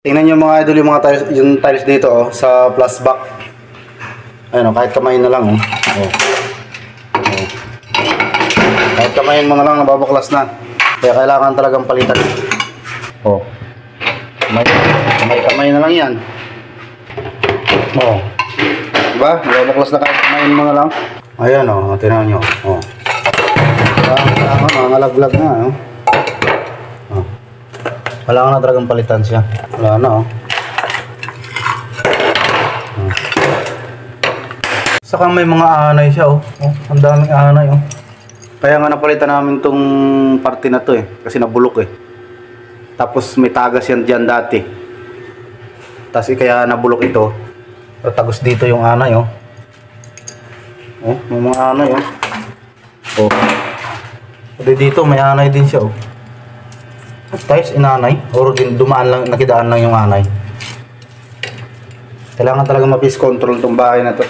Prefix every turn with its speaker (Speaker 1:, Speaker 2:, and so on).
Speaker 1: Tingnan nyo mga idol yung mga tiles, yung tiles dito oh, sa plus back. Ayun oh, kahit kamay na lang oh. Oh. Oh. Kahit kamayin mo na lang, nababaklas na. Kaya kailangan talagang palitan. Oh. Kamay na lang yan. Oh. Diba? Nababaklas na kahit kamayin mo na lang. Ayan oh, tinahan nyo. Oh. Mga laglag na oh. Oh. Wala ka na talagang palitan siya. Wala na oh. Oh. Saka may mga anay siya oh. Oh, ang daming anay oh. Kaya nga napalitan namin tong parte na to eh. Kasi nabulok eh. Tapos may tagas yan dyan dati. Tapos kaya nabulok ito. Tagos dito yung anay oh. Oh, may mga anay oh. Oh. Pwede dito may anay din siya oh. Guys, inanay. Or din dumaan lang, nakidaan lang yung anay. Kailangan talaga ma-peace control tong bahay na to.